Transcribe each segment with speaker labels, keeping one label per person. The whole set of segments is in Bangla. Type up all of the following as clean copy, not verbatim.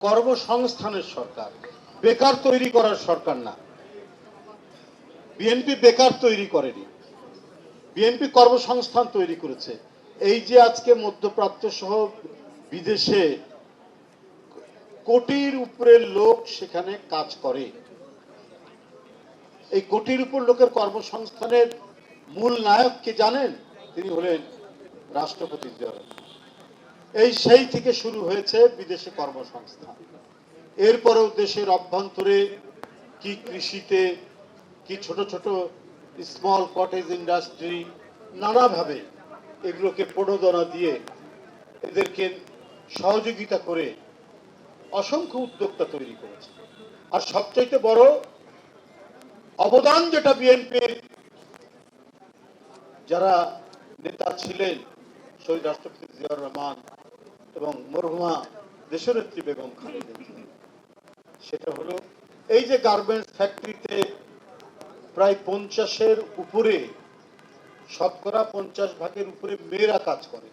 Speaker 1: কর্মসংস্থানের সরকার, বেকার তৈরি করার সরকার না। বিএনপি বেকার তৈরি করেনি, বিএনপি কর্মসংস্থান তৈরি করেছে। এই যে আজকে মধ্যপ্রাচ্য সহ বিদেশে কোটির উপরে লোক সেখানে কাজ করে, এই কোটির উপর লোকের কর্মসংস্থানের মূল নায়ক কে জানেন? তিনি হলেন রাষ্ট্রপতি জিয়া রহমান। এই সেই থেকে শুরু হয়েছে বিদেশে কর্মসংস্থান। এরপরেও দেশের অভ্যন্তরে কি কৃষিতে, কি ছোট ছোট স্মল কটেজ ইন্ডাস্ট্রি, নানাভাবে এগুলোকে প্রণোদনা দিয়ে এদেরকে সহযোগিতা করে অসংখ্য উদ্যোক্তা তৈরি করেছে। আর সবচাইতে বড় অবদান যেটা বিএনপির যারা নেতা ছিলেন, শহীদ রাষ্ট্রপতি জিয়াউর রহমান এবং মরহুমা দেশনেত্রী বেগম খালেদা জিয়া, সেটা হলো এই যে গার্মেন্টস ফ্যাক্টরিতে প্রায় 50-এর উপরে, শতকরা 50 ভাগের উপরে মেয়েরা কাজ করে।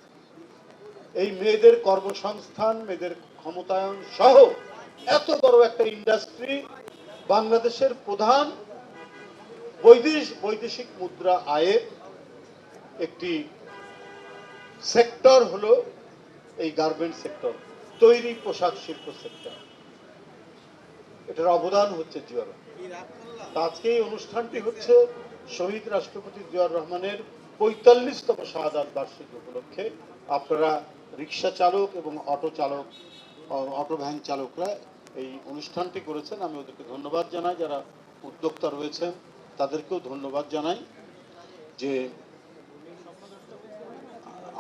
Speaker 1: এই মেয়েদের কর্মসংস্থান, মেয়েদের ক্ষমতায়ন সহ এত বড় একটা ইন্ডাস্ট্রি, বাংলাদেশের প্রধান বৈদেশিক মুদ্রা আয়ের একটি সেক্টর হলো এই গার্মেন্ট সেক্টর, তৈরি পোশাক শিল্প সেক্টর। এটার অবদান হচ্ছে জিয়াউর রহমান। আজকে এই অনুষ্ঠানটি হচ্ছে শহীদ রাষ্ট্রপতি জিয়াউর রহমানের 45তম শাহাদাত বার্ষিকী উপলক্ষে। আপনারা রিক্সা চালক এবং অটো ভ্যান চালকরা এই অনুষ্ঠানটি করেছেন, আমি ওদেরকে ধন্যবাদ জানাই। যারা উদ্যোক্তা রয়েছেন তাদেরকেও ধন্যবাদ জানাই। যে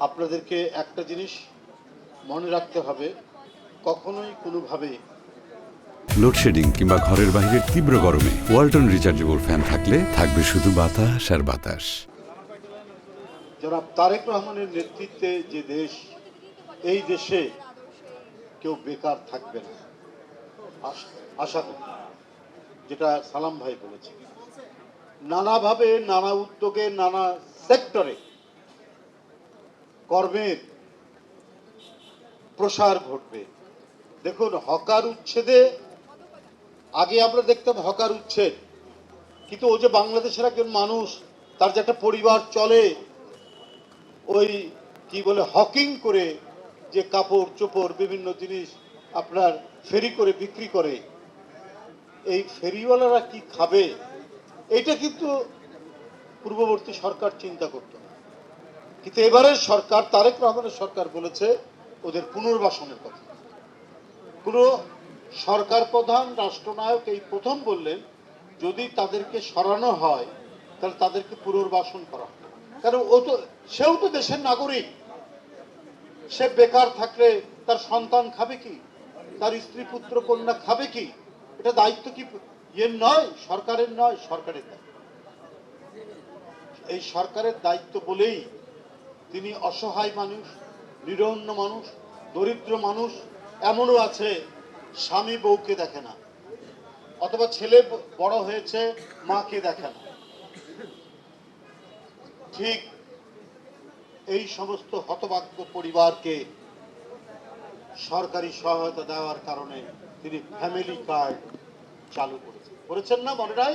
Speaker 1: আপনাদেরকে একটা জিনিস মনে রাখতে হবে, কখনোই কোনোভাবে
Speaker 2: লোডশেডিং কিংবা ঘরের বাইরের তীব্র গরমে ওয়ালটন রিচার্জেবল ফ্যান থাকলে থাকবে শুধু বাতাস আর বাতাস।
Speaker 1: জনাব তারেক রহমানের নেতৃত্বে যে দেশ, এই দেশে কেউ বেকার থাকবে না আশা করি। যেটা সালাম ভাই বলেছে, নানাভাবে, নানা উদ্যোগে, নানা সেক্টরে কর্মের প্রসার ঘটবে। দেখুন, হকার উচ্ছেদে আগে আমরা দেখতাম হকার উচ্ছেদ, কিন্তু ও যে বাংলাদেশের একজন মানুষ, তার যে একটা পরিবার চলে ওই কি বলে হকিং করে, যে কাপড় চোপড় বিভিন্ন জিনিস আপনার ফেরি করে বিক্রি করে, এই ফেরিওয়ালারা কি খাবে, এটা কিন্তু পূর্ববর্তী সরকার চিন্তা করত না। কিন্তু এবারের সরকার, তারেক রহমানের সরকার বলেছে ওদের পুনর্বাসনের কথা। কোনো সরকার প্রধান রাষ্ট্রনায়ক এই প্রথম বললেন যদি তাদেরকে সরানো হয় তাহলে তাদেরকে পুনর্বাসন করা হবে। কারণ সেও তো দেশের নাগরিক। সে বেকার থাকলে তার সন্তান খাবে কি, তার স্ত্রী পুত্র কন্যা খাবে কি? এটা দায়িত্ব কি এর নয়, সরকারের নয়, সরকারের দায়িত্ব। এই সরকারের দায়িত্ব বলেই তিনি অসহায় মানুষ, নিরন্ন মানুষ, দরিদ্র মানুষ, এমনও আছে স্বামী বউকে দেখে না, অথবা ছেলে বড় হয়েছে মাকে দেখে না। ঠিক এই সমস্ত হতভাগ্য পরিবারকে সরকারি সহায়তা দেওয়ার কারণে তিনি ফ্যামিলি কার্ড চালু করেছেন না, মনে নাই?